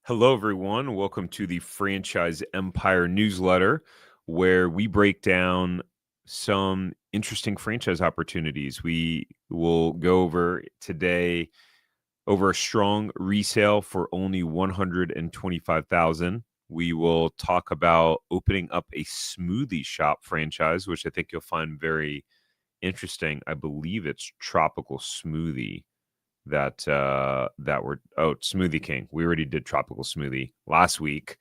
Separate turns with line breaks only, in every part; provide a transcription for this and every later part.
Hello, everyone. Welcome to the Franchise Empire newsletter, where we break down some interesting franchise opportunities. We will go over today over a strong resale for only $125,000. We will talk about opening up a smoothie shop franchise, which I think you'll find very interesting. I believe it's Tropical Smoothie that we're Smoothie King. We already did Tropical Smoothie last week.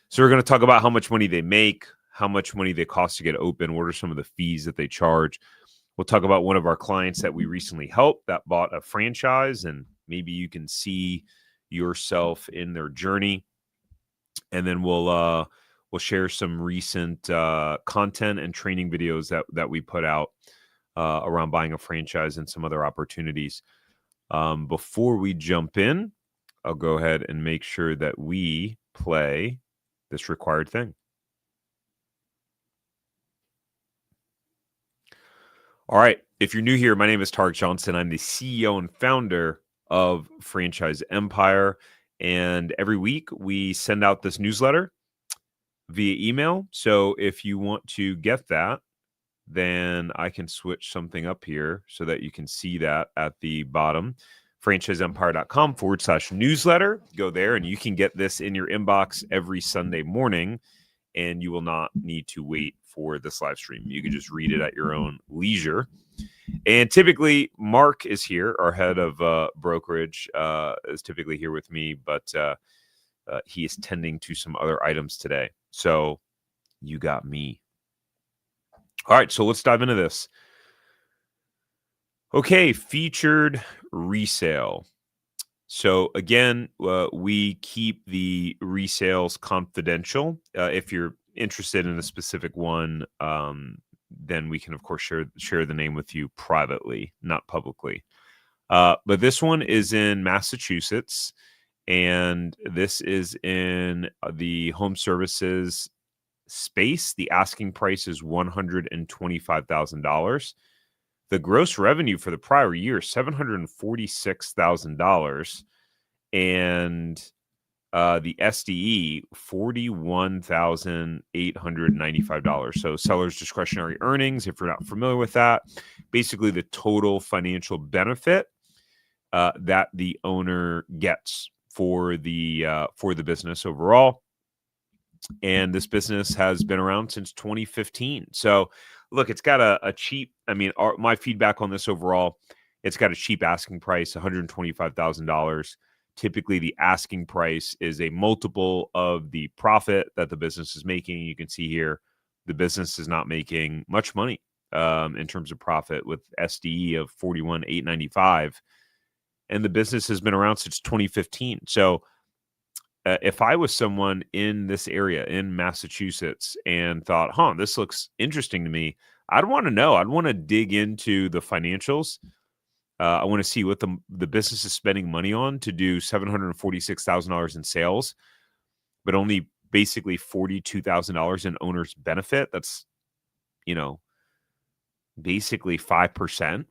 So we're going to talk about how much money they make, how much money they cost to get open, what are some of the fees that they charge. We'll talk about one of our clients that we recently helped that bought a franchise, and maybe you can see yourself in their journey. And then we'll share some recent content and training videos that we put out around buying a franchise and some other opportunities. Before we jump in, I'll go ahead and make sure that we play this required thing. All right. If you're new here, my name is Tarek Johnson. I'm the CEO and founder of Franchise Empire. And every week we send out this newsletter via email. So if you want to get that, then I can switch something up here so that you can see that at the bottom. franchiseempire.com/newsletter. Go there and you can get this in your inbox every Sunday morning, and you will not need to wait for this live stream. You can just read it at your own leisure. And typically, Mark is here, our head of brokerage, is typically here with me, but he is tending to some other items today. So you got me. All right, so let's dive into this. Okay, featured resale. So again, we keep the resales confidential. If you're interested in a specific one, then we can, of course, share the name with you privately, not publicly. But this one is in Massachusetts, and this is in the home services space. The asking price is $125,000. The gross revenue for the prior year, $746,000, and the SDE, $41,895. So seller's discretionary earnings, if you're not familiar with that, basically the total financial benefit that the owner gets for the business overall. And this business has been around since 2015. So look, it's got a cheap, my feedback on this overall, it's got a cheap asking price, $125,000. Typically, the asking price is a multiple of the profit that the business is making. You can see here, the business is not making much money in terms of profit, with SDE of $41,895. And the business has been around since 2015. So if I was someone in this area in Massachusetts and thought, this looks interesting to me, I'd want to know. I'd want to dig into the financials. I want to see what the business is spending money on to do $746,000 in sales, but only basically $42,000 in owner's benefit. That's, basically 5%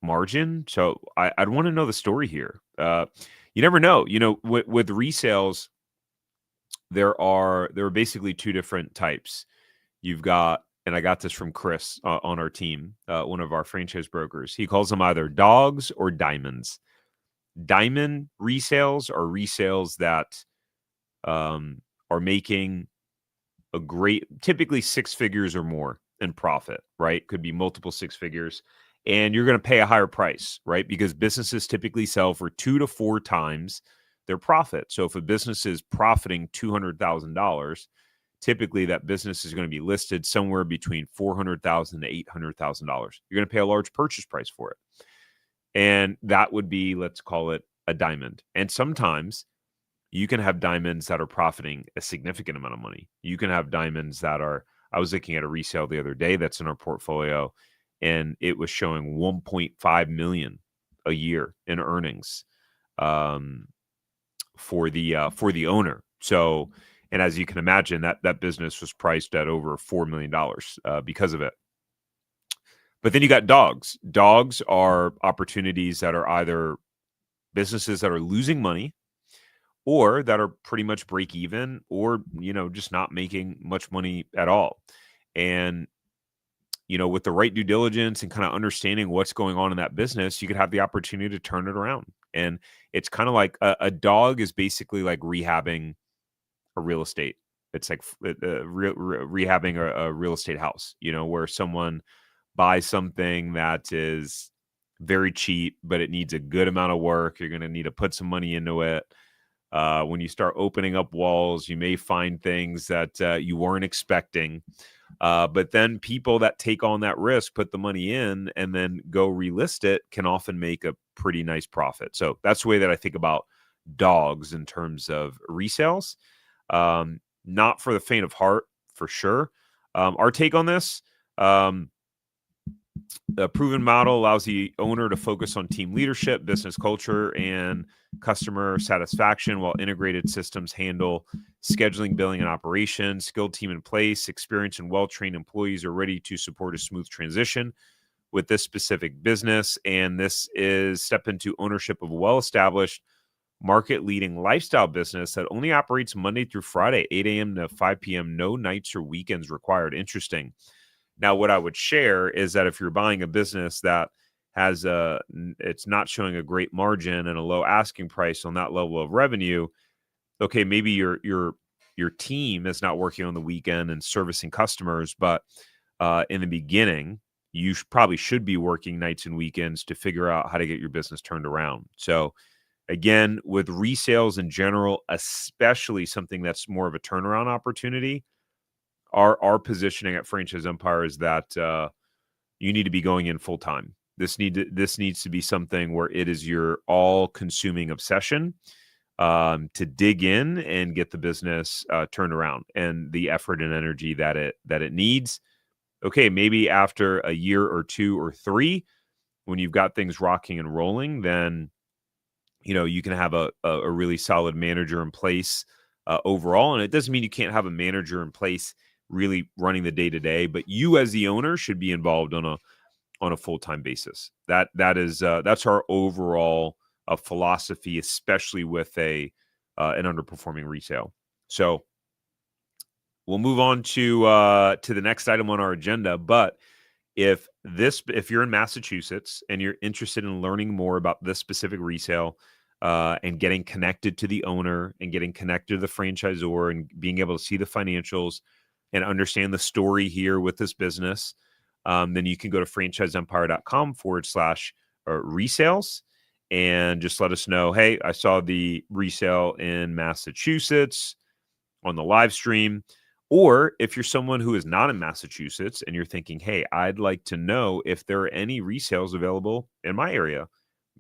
margin. So I'd want to know the story here. You never know. With resales, there are basically two different types. You've got, and I got this from Chris on our team, one of our franchise brokers. He calls them either dogs or diamonds. Diamond resales are resales that are making typically six figures or more in profit, right? Could be multiple six figures. And you're going to pay a higher price, right? Because businesses typically sell for 2 to 4 times their profit. So if a business is profiting $200,000, typically that business is going to be listed somewhere between $400,000 to $800,000. You're going to pay a large purchase price for it. And that would be, let's call it a diamond. And sometimes you can have diamonds that are profiting a significant amount of money. You can have diamonds that are, I was looking at a resale the other day that's in our portfolio, and it was showing $1.5 million a year in earnings for the owner. So, and as you can imagine, that business was priced at over $4 million because of it. But then you got dogs. Dogs are opportunities that are either businesses that are losing money, or that are pretty much break even, or, just not making much money at all. And, with the right due diligence and kind of understanding what's going on in that business, you could have the opportunity to turn it around. And it's kind of like a dog is basically like rehabbing a real estate. It's like rehabbing a real estate house, where someone buys something that is very cheap, but it needs a good amount of work. You're going to need to put some money into it. When you start opening up walls, you may find things that you weren't expecting. But then people that take on that risk, put the money in, and then go relist it, can often make a pretty nice profit. So that's the way that I think about dogs in terms of resales. Not for the faint of heart, for sure. Our take on this, the proven model allows the owner to focus on team leadership, business culture, and customer satisfaction, while integrated systems handle scheduling, billing, and operations. Skilled team in place, experienced and well-trained employees are ready to support a smooth transition with this specific business. And this is step into ownership of a well-established, market-leading lifestyle business that only operates Monday through Friday, 8 a.m. to 5 p.m. No nights or weekends required. Interesting. Now, what I would share is that if you're buying a business that has it's not showing a great margin and a low asking price on that level of revenue, okay, maybe your team is not working on the weekend and servicing customers, but in the beginning, you probably should be working nights and weekends to figure out how to get your business turned around. So again, with resales in general, especially something that's more of a turnaround opportunity, our positioning at Franchise Empire is that you need to be going in full time. This needs to be something where it is your all-consuming obsession, to dig in and get the business turned around, and the effort and energy that it needs. Okay, maybe after a year or two or three, when you've got things rocking and rolling, then you can have a really solid manager in place overall. And it doesn't mean you can't have a manager in place really running the day to day, but you as the owner should be involved on a full time basis. That's our overall philosophy, especially with an underperforming resale. So we'll move on to the next item on our agenda. But if you're in Massachusetts and you're interested in learning more about this specific resale, and getting connected to the owner and getting connected to the franchisor and being able to see the financials and understand the story here with this business, then you can go to franchiseempire.com/resales and just let us know, hey, I saw the resale in Massachusetts on the live stream. Or if you're someone who is not in Massachusetts and you're thinking, hey, I'd like to know if there are any resales available in my area.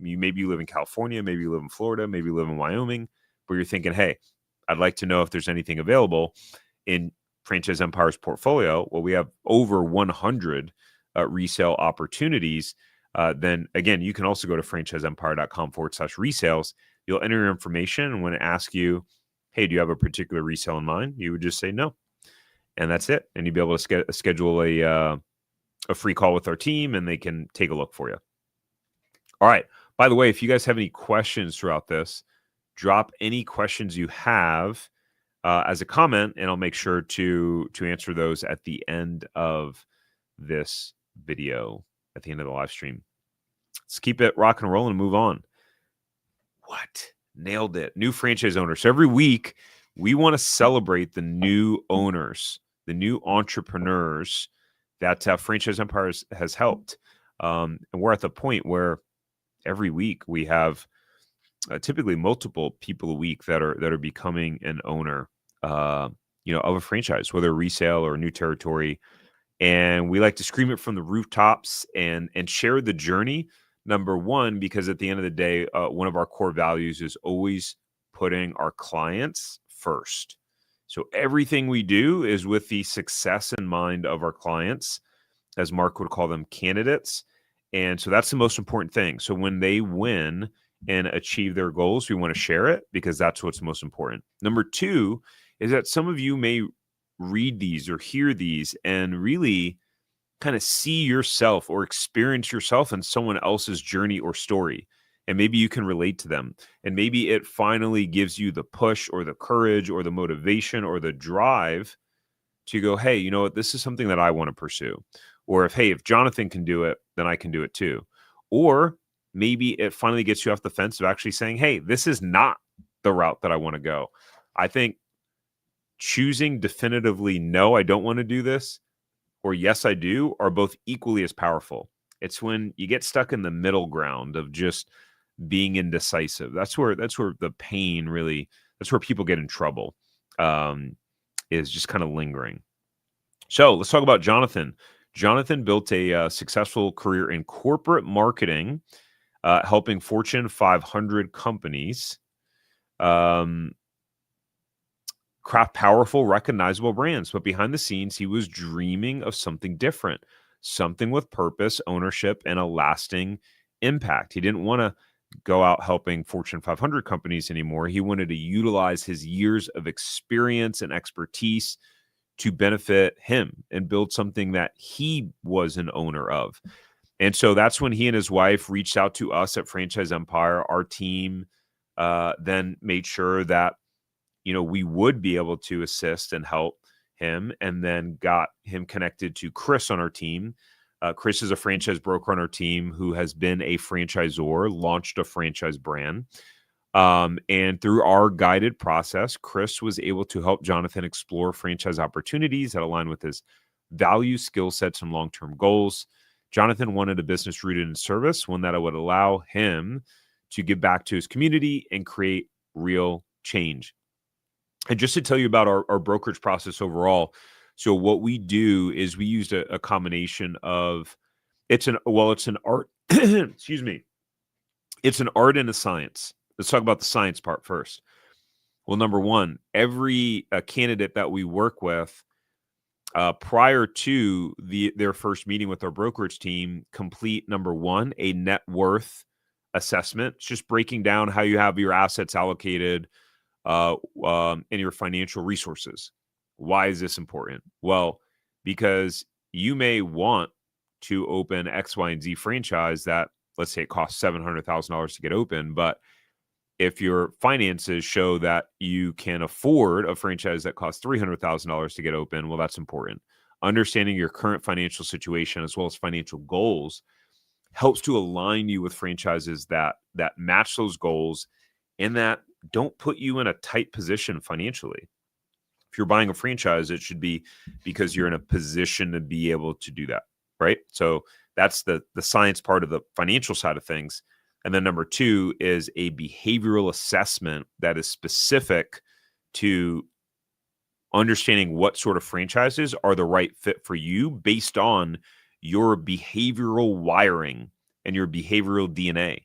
Maybe you live in California, maybe you live in Florida, maybe you live in Wyoming, but you're thinking, hey, I'd like to know if there's anything available in Franchise Empire's portfolio. Well, we have over 100 resale opportunities. Then again, you can also go to franchiseempire.com/resales. You'll enter your information, and when it asks you, hey, do you have a particular resale in mind? You would just say no. And that's it. And you'd be able to schedule a free call with our team, and they can take a look for you. All right. By the way, if you guys have any questions throughout this, drop any questions you have as a comment, and I'll make sure to answer those at the end of this video, at the end of the live stream. Let's keep it rock and roll and move on. What? Nailed it. New franchise owners. So every week, we want to celebrate the new owners, the new entrepreneurs that Franchise Empire has helped. And we're at the point where every week we have typically multiple people a week that are becoming an owner, of a franchise, whether resale or new territory. And we like to scream it from the rooftops and share the journey. Number one, because at the end of the day, one of our core values is always putting our clients first. So everything we do is with the success in mind of our clients, as Mark would call them, candidates. And so that's the most important thing. So when they win and achieve their goals, we want to share it because that's what's most important. Number two is that some of you may read these or hear these and really kind of see yourself or experience yourself in someone else's journey or story. and maybe you can relate to them. And maybe it finally gives you the push or the courage or the motivation or the drive to go, hey, you know what? This is something that I want to pursue. Or if Jonathan can do it, then I can do it too. Or maybe it finally gets you off the fence of actually saying, hey, this is not the route that I want to go. I think choosing definitively, no, I don't want to do this, or yes, I do, are both equally as powerful. It's when you get stuck in the middle ground of just being indecisive. That's where the pain really, that's where people get in trouble, is just kind of lingering. So let's talk about Jonathan. Jonathan built a successful career in corporate marketing, helping Fortune 500 companies craft powerful, recognizable brands. But behind the scenes, he was dreaming of something different, something with purpose, ownership, and a lasting impact. He didn't want to go out helping Fortune 500 companies anymore. He wanted to utilize his years of experience and expertise to benefit him and build something that he was an owner of. And so that's when he and his wife reached out to us at Franchise Empire. Our team then made sure that we would be able to assist and help him, and then got him connected to Chris on our team. Chris is a franchise broker on our team who has been a franchisor, launched a franchise brand. And through our guided process, Chris was able to help Jonathan explore franchise opportunities that align with his values, skill sets, and long-term goals. Jonathan wanted a business rooted in service, one that would allow him to give back to his community and create real change. And just to tell you about our brokerage process overall, so what we do is we used a combination of, it's an art, excuse me, it's an art and a science. Let's talk about the science part first. Well, number one, every candidate that we work with prior to their first meeting with our brokerage team, complete, number one, a net worth assessment. It's just breaking down how you have your assets allocated and your financial resources. Why is this important? Well, because you may want to open X, Y, and Z franchise that, let's say, it costs $700,000 to get open, but if your finances show that you can afford a franchise that costs $300,000 to get open, well, that's important. Understanding your current financial situation as well as financial goals helps to align you with franchises that match those goals and that don't put you in a tight position financially. If you're buying a franchise, it should be because you're in a position to be able to do that, right? So that's the science part of the financial side of things. And then number two is a behavioral assessment that is specific to understanding what sort of franchises are the right fit for you based on your behavioral wiring and your behavioral DNA.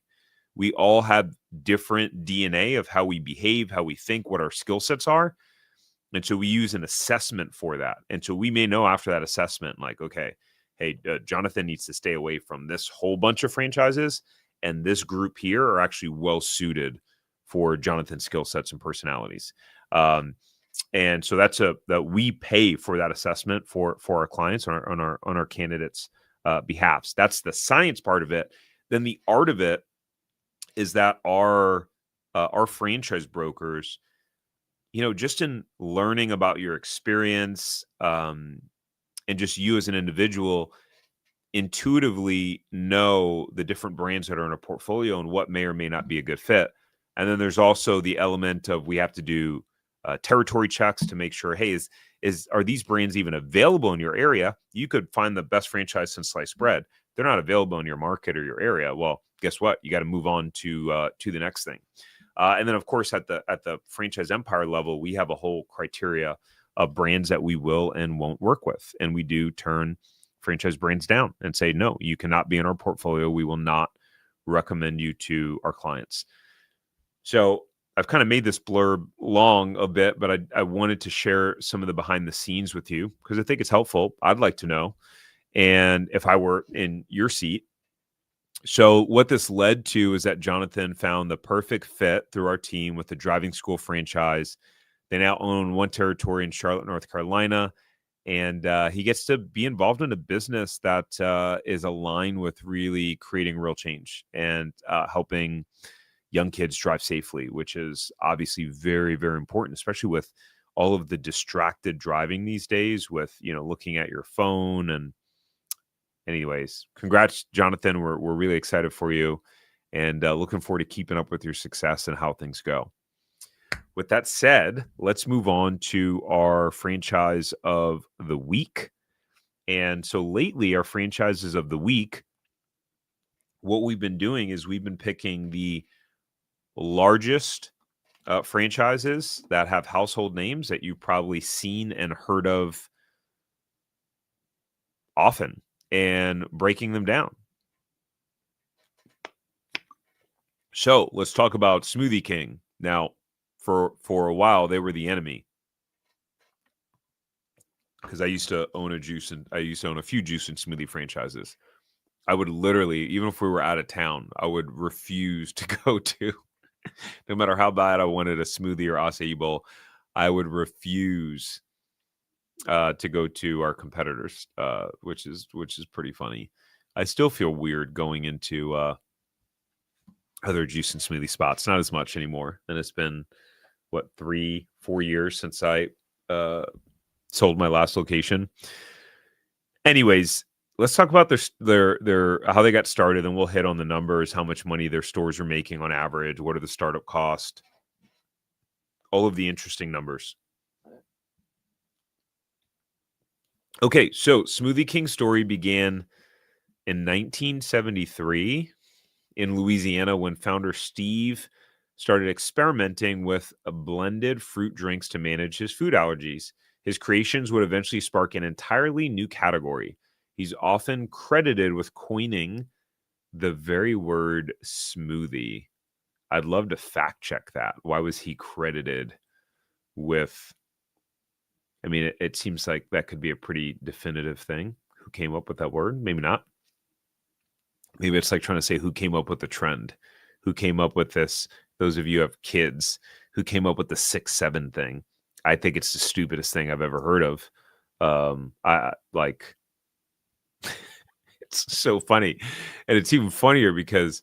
We all have different DNA of how we behave, how we think, what our skill sets are. And so we use an assessment for that. And so we may know after that assessment, like, okay, hey, Jonathan needs to stay away from this whole bunch of franchises. And this group here are actually well suited for Jonathan's skill sets and personalities. And so that we pay for that assessment for our clients on our candidates' behalfs. That's the science part of it. Then the art of it is that our franchise brokers, just in learning about your experience and just you as an individual, intuitively know the different brands that are in a portfolio and what may or may not be a good fit. And then there's also the element of we have to do territory checks to make sure, hey, are these brands even available in your area? You could find the best franchise since sliced bread. They're not available in your market or your area. Well, guess what? You got to move on to the next thing. And then, of course, at the Franchise Empire level, we have a whole criteria of brands that we will and won't work with, and we do turn franchise brands down and say, no, you cannot be in our portfolio. We will not recommend you to our clients. So I've kind of made this blurb long a bit, but I wanted to share some of the behind the scenes with you because I think it's helpful. I'd like to know. And if I were in your seat. So what this led to is that Jonathan found the perfect fit through our team with the driving school franchise. They now own one territory in Charlotte, North Carolina, and he gets to be involved in a business that is aligned with really creating real change and helping young kids drive safely, which is obviously very, very important, especially with all of the distracted driving these days with, looking at your phone. And anyways, congrats, Jonathan. We're really excited for you and looking forward to keeping up with your success and how things go. With that said, let's move on to our franchise of the week. And so lately, our franchises of the week, what we've been doing is we've been picking the largest franchises that have household names that you've probably seen and heard of often and breaking them down. So let's talk about Smoothie King. Now, for a while, they were the enemy because I used to own a few juice and smoothie franchises. I would literally, even if we were out of town, I would refuse to go to, no matter how bad I wanted a smoothie or acai bowl, I would refuse to go to our competitors, which is pretty funny. I still feel weird going into other juice and smoothie spots, not as much anymore. And it's been 3-4 years since I sold my last location. Anyways, let's talk about their how they got started, and we'll hit on the numbers, how much money their stores are making on average, what are the startup costs, all of the interesting numbers. Okay, so Smoothie King's story began in 1973 in Louisiana when founder Steve started experimenting with blended fruit drinks to manage his food allergies. His creations would eventually spark an entirely new category. He's often credited with coining the very word smoothie. I'd love to fact check that. Why was he credited with? I mean, it seems like that could be a pretty definitive thing. Who came up with that word? Maybe not. Maybe it's like trying to say who came up with the trend, who came up with this. Those of you who have kids, who came up with the 6-7 thing. I think it's the stupidest thing I've ever heard of. It's so funny, and it's even funnier because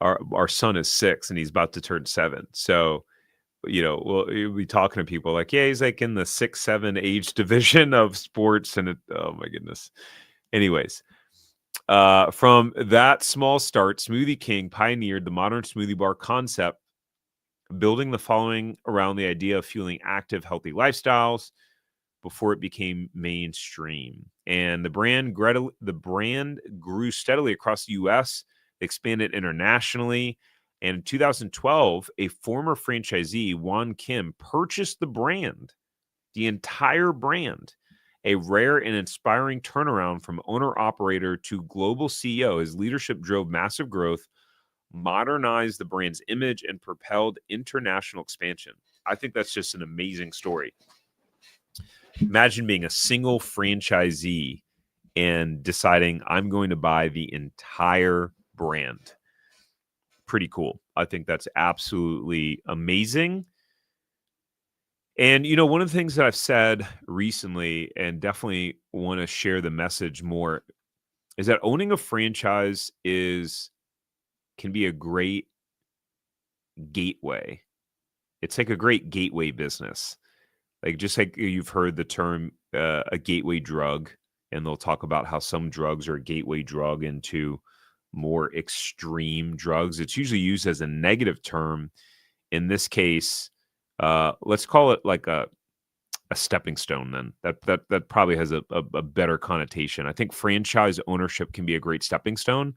our son is 6 and he's about to turn 7. So, you'll be talking to people like, yeah, he's like in the 6-7 age division of sports, and oh my goodness. Anyways, from that small start, Smoothie King pioneered the modern smoothie bar concept, building the following around the idea of fueling active, healthy lifestyles before it became mainstream. And the brand grew steadily across the U.S., expanded internationally. And in 2012, a former franchisee, Juan Kim, purchased the entire brand, a rare and inspiring turnaround from owner-operator to global CEO. His leadership drove massive growth, modernized the brand's image, and propelled international expansion. I think that's just an amazing story. Imagine being a single franchisee and deciding I'm going to buy the entire brand. Pretty cool. I think that's absolutely amazing. And, one of the things that I've said recently and definitely want to share the message more is that owning a franchise can be a great gateway. It's like a great gateway business. Like, just like you've heard the term a gateway drug, and they'll talk about how some drugs are a gateway drug into more extreme drugs. It's usually used as a negative term. In this case, let's call it like a stepping stone. Then that probably has a better connotation. I think franchise ownership can be a great stepping stone.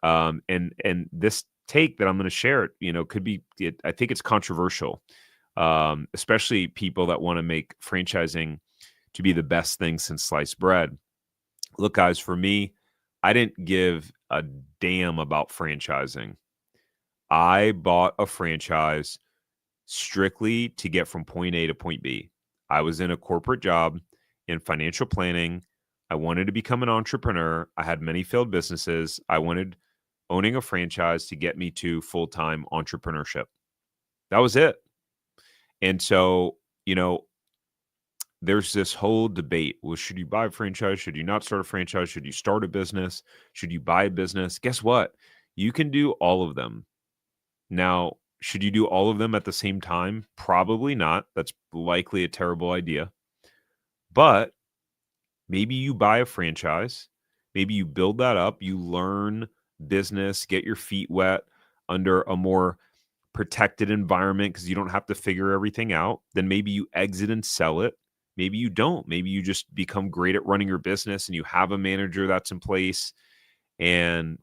And this take that I'm going to share, could be. I think it's controversial. Especially people that want to make franchising to be the best thing since sliced bread. Look, guys, for me, I didn't give a damn about franchising. I bought a franchise strictly to get from point A to point B. I was in a corporate job in financial planning. I wanted to become an entrepreneur. I had many failed businesses. I wanted owning a franchise to get me to full-time entrepreneurship. That was it. And so, there's this whole debate. Well, should you buy a franchise? Should you not start a franchise? Should you start a business? Should you buy a business? Guess what? You can do all of them. Now, should you do all of them at the same time? Probably not. That's likely a terrible idea. But maybe you buy a franchise. Maybe you build that up. You learn business, get your feet wet under a more protected environment because you don't have to figure everything out. Then maybe you exit and sell it. Maybe you don't. Maybe you just become great at running your business and you have a manager that's in place and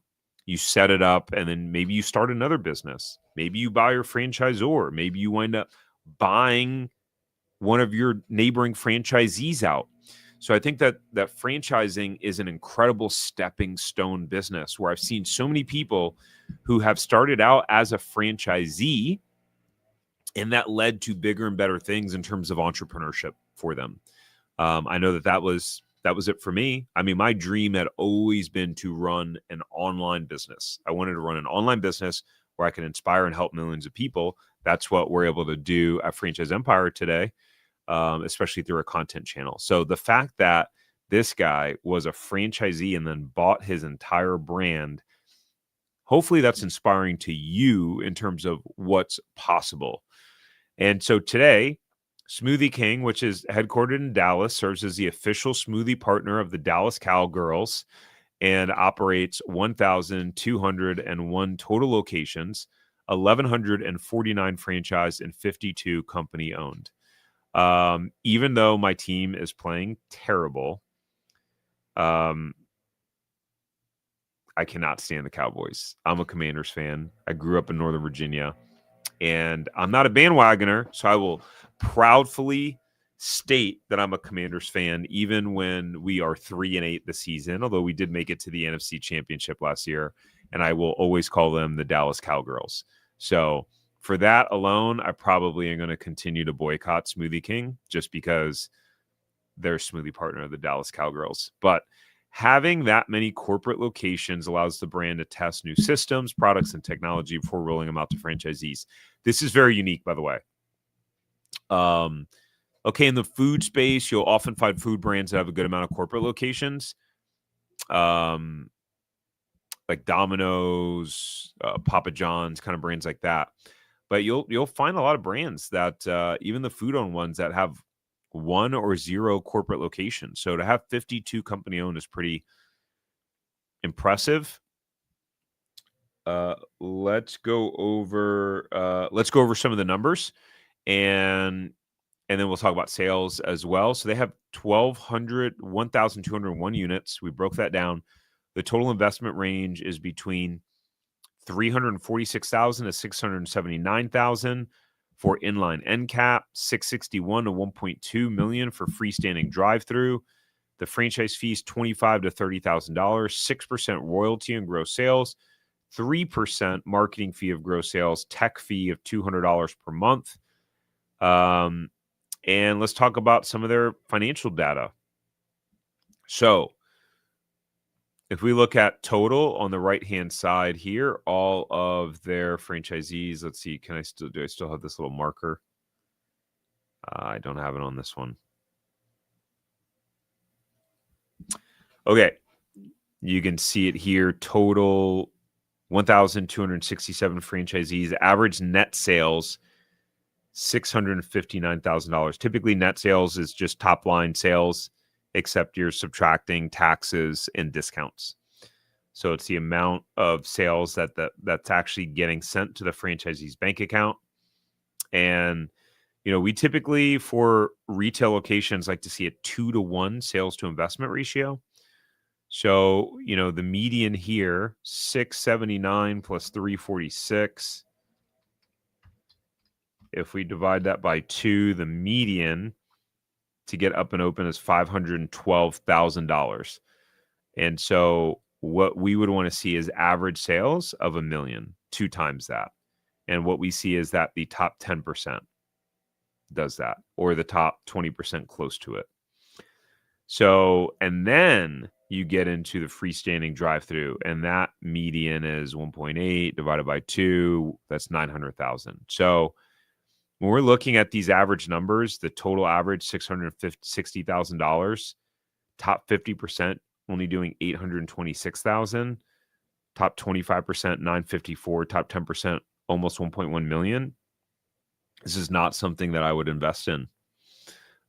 you set it up, and then maybe you start another business. Maybe you buy your franchisor. Maybe you wind up buying one of your neighboring franchisees out. So I think that franchising is an incredible stepping stone business where I've seen so many people who have started out as a franchisee, and that led to bigger and better things in terms of entrepreneurship for them. I know that was it for me. I mean, my dream had always been to run an online business. I wanted to run an online business where I can inspire and help millions of people. That's what we're able to do at Franchise Empire today, especially through a content channel. So the fact that this guy was a franchisee and then bought his entire brand, hopefully that's inspiring to you in terms of what's possible. And so today, Smoothie King, which is headquartered in Dallas, serves as the official smoothie partner of the Dallas Cowgirls and operates 1,201 total locations, 1,149 franchise, and 52 company owned. Even though my team is playing terrible, I cannot stand the Cowboys. I'm a Commanders fan. I grew up in Northern Virginia. And I'm not a bandwagoner, so I will proudly state that I'm a Commanders fan, even when we are 3-8 this season, although we did make it to the NFC Championship last year, and I will always call them the Dallas Cowgirls. So for that alone, I probably am going to continue to boycott Smoothie King just because they're smoothie partner of the Dallas Cowgirls. But having that many corporate locations allows the brand to test new systems, products, and technology before rolling them out to franchisees. This is very unique, by the way. Okay, in the food space, you'll often find food brands that have a good amount of corporate locations, like Domino's, Papa John's, kind of brands like that. But you'll find a lot of brands that even the food-owned ones that have 1 or 0 corporate locations. So to have 52 company owned is pretty impressive. Let's go over some of the numbers, and then we'll talk about sales as well. So they have 1,201 units. We broke that down. The total investment range is between $346,000 to $679,000 for inline end cap, $661,000 to $1.2 million for freestanding drive-through. The franchise fee is $25,000 to $30,000, 6% royalty on gross sales, 3% marketing fee of gross sales, tech fee of $200 per month. And let's talk about some of their financial data. So if we look at total on the right-hand side here, all of their franchisees, let's see, do I still have this little marker? I don't have it on this one. Okay. You can see it here. Total 1,267 franchisees. Average net sales, $659,000. Typically, net sales is just top-line sales, except you're subtracting taxes and discounts. So it's the amount of sales that's actually getting sent to the franchisee's bank account. And, we typically, for retail locations, like to see a 2-to-1 sales to investment ratio. So, the median here, 679 plus 346. If we divide that by 2, the median to get up and open is $512,000. And so what we would want to see is average sales of $1 million, 2 times that. And what we see is that the top 10% does that, or the top 20% close to it. So, and then you get into the freestanding drive-through, and that median is 1.8 divided by 2. That's 900,000. So When we're looking at these average numbers, the total average $660,000, top 50% only doing $826,000, top 25% $954,000, top 10% almost $1.1 million. This is not something that I would invest in.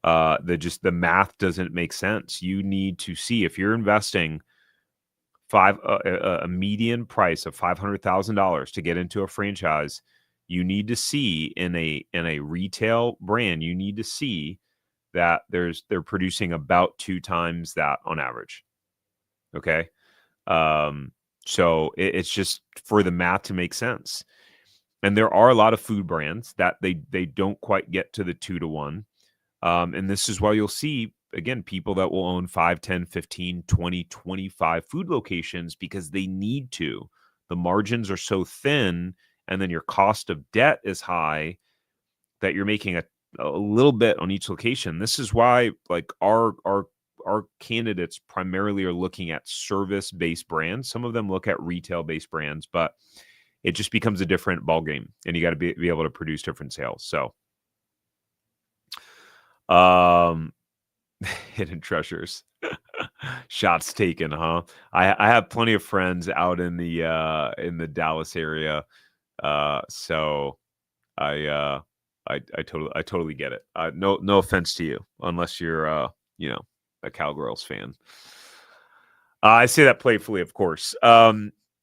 The math doesn't make sense. You need to see, if you're investing a median price of $500,000 to get into a franchise, you need to see in a retail brand, you need to see that they're producing about 2 times that on average. Okay. So it's just for the math to make sense. And there are a lot of food brands that they don't quite get to the 2 to 1. And this is why you'll see, again, people that will own 5, 10, 15, 20, 25 food locations because they need to. The margins are so thin, and then your cost of debt is high that you're making a little bit on each location. This is why, like, our candidates primarily are looking at service-based brands. Some of them look at retail-based brands, but it just becomes a different ballgame, and you got to be able to produce different sales. So, hidden treasures. Shots taken, huh? I have plenty of friends out in the Dallas area. So I totally get it. No offense to you, unless you're a Cowgirls fan. I say that playfully, of course.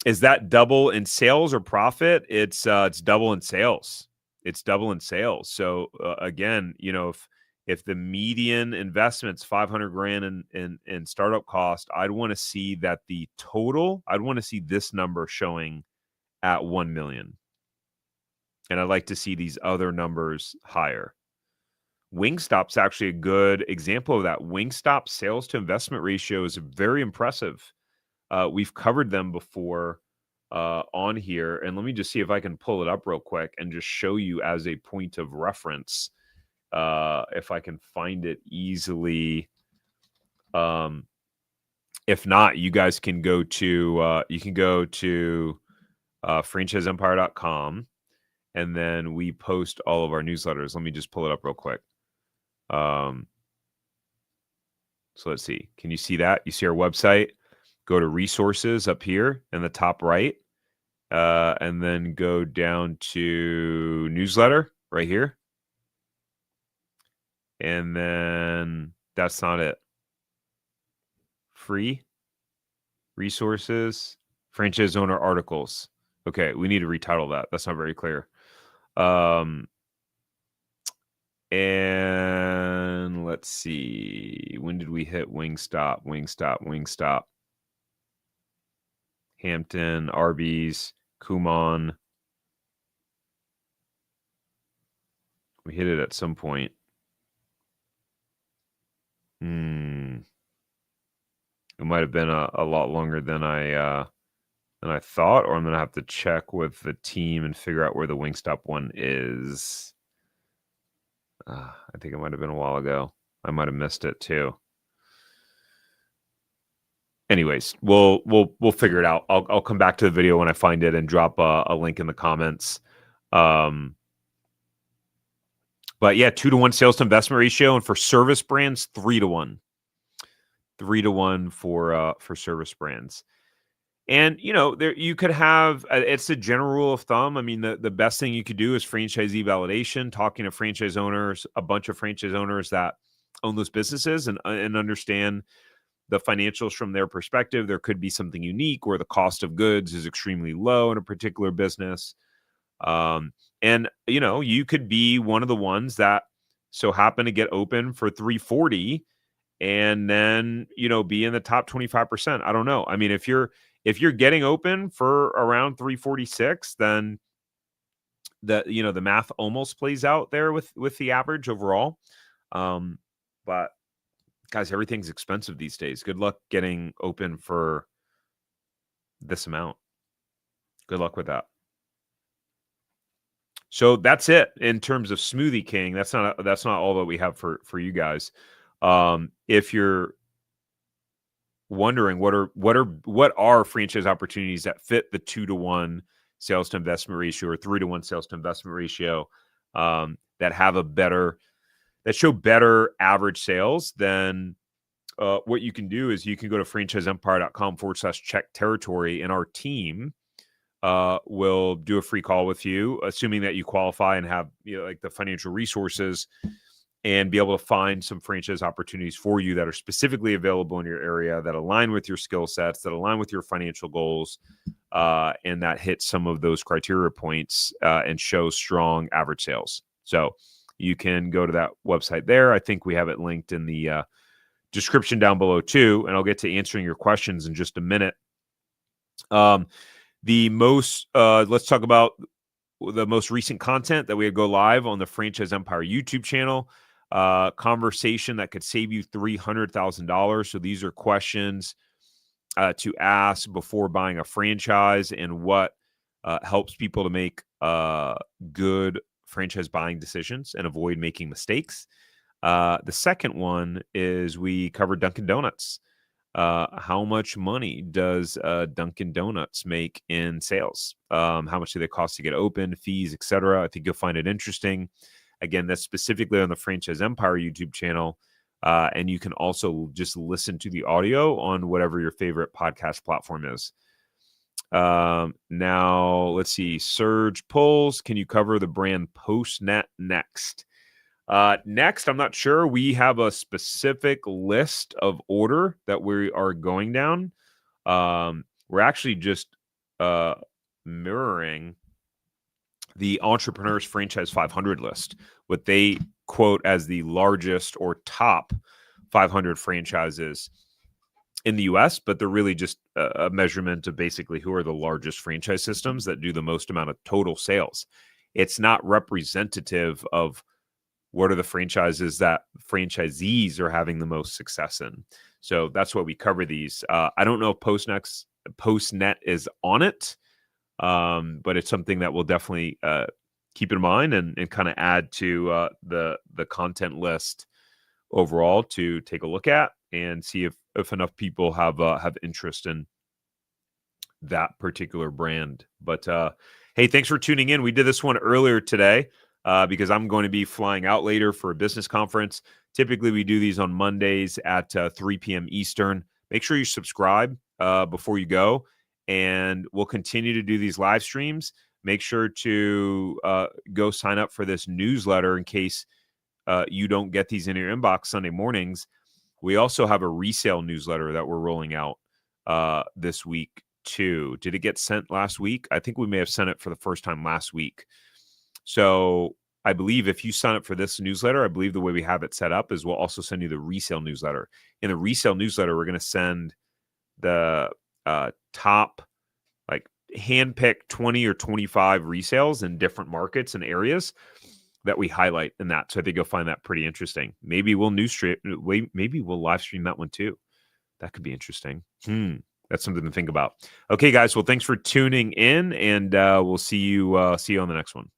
Is that double in sales or profit? It's double in sales. It's double in sales. So again, if the median investment's $500,000 in startup cost, I'd want to see that the total. I'd want to see this number showing at 1 million, and I'd like to see these other numbers higher. Wingstop's actually a good example of that. Wingstop sales to investment ratio is very impressive. We've covered them before on here, and let me just see if I can pull it up real quick and just show you as a point of reference. If I can find it easily. If not, you guys can go to franchiseempire.com, and then we post all of our newsletters. Let me just pull it up real quick. So let's see. Can you see that? You see our website? Go to resources up here in the top right, and then go down to newsletter right here. And then that's not it. Free resources, franchise owner articles. Okay, we need to retitle that. That's not very clear. And let's see. When did we hit Wingstop? Hampton, Arby's, Kumon. We hit it at some point. It might have been a lot longer than I thought, or I'm gonna have to check with the team and figure out where the Wingstop one is. I think it might have been a while ago. I might have missed it too. Anyways, we'll figure it out. I'll come back to the video when I find it and drop a link in the comments. But yeah, 2 to 1 sales to investment ratio, and for service brands, 3 to 1. 3 to 1 for service brands. And there you could have it's a general rule of thumb. I mean, the best thing you could do is franchisee validation, talking to franchise owners, a bunch of franchise owners that own those businesses and understand the financials from their perspective. There could be something unique where the cost of goods is extremely low in a particular business. And you could be one of the ones that so happen to get open for 340 and then, be in the top 25%. I don't know. I mean, if you're getting open for around 346, then the math almost plays out there with the average overall. But guys, everything's expensive these days. Good luck getting open for this amount. Good luck with that. So that's it in terms of Smoothie King. That's not all that we have for you guys. If you're wondering what are franchise opportunities that fit the 2 to 1 sales to investment ratio or 3 to 1 sales to investment ratio, that have that show better average sales, then what you can do is you can go to franchiseempire.com/check territory, and our team will do a free call with you, assuming that you qualify and have like the financial resources, and be able to find some franchise opportunities for you that are specifically available in your area, that align with your skill sets, that align with your financial goals, and that hit some of those criteria points and show strong average sales. So you can go to that website there. I think we have it linked in the description down below too, and I'll get to answering your questions in just a minute. Let's talk about the most recent content that we had go live on the Franchise Empire YouTube channel. Conversation that could save you $300,000. So these are questions to ask before buying a franchise, and what helps people to make good franchise buying decisions and avoid making mistakes. The second one is we covered Dunkin' Donuts. How much money does Dunkin' Donuts make in sales? How much do they cost to get open, fees, etc.? I think you'll find it interesting. Again, that's specifically on the Franchise Empire YouTube channel. And you can also just listen to the audio on whatever your favorite podcast platform is. Now, let's see. Surge Pulls, can you cover the brand PostNet next? Next, I'm not sure. We have a specific list of order that we are going down. We're actually just mirroring the Entrepreneurs Franchise 500 list, what they quote as the largest or top 500 franchises in the US, but they're really just a measurement of basically who are the largest franchise systems that do the most amount of total sales. It's not representative of what are the franchises that franchisees are having the most success in. So that's why we cover these. I don't know if PostNet is on it, but it's something that we'll definitely keep in mind and kind of add to the content list overall to take a look at and see if enough people have interest in that particular brand. But hey, thanks for tuning in. We did this one earlier today because I'm going to be flying out later for a business conference. Typically, we do these on Mondays at 3 p.m. Eastern. Make sure you subscribe before you go, and we'll continue to do these live streams. Make sure to go sign up for this newsletter in case you don't get these in your inbox Sunday mornings. We also have a resale newsletter that we're rolling out this week too. Did it get sent last week? I think we may have sent it for the first time last week. So I believe if you sign up for this newsletter, I believe the way we have it set up is we'll also send you the resale newsletter. In the resale newsletter, we're going to send the top, like, handpicked 20 or 25 resales in different markets and areas that we highlight in that. So I think you'll find that pretty interesting. Maybe we'll maybe we'll live stream that one too. That could be interesting. That's something to think about. Okay, guys. Well, thanks for tuning in, and we'll see you on the next one.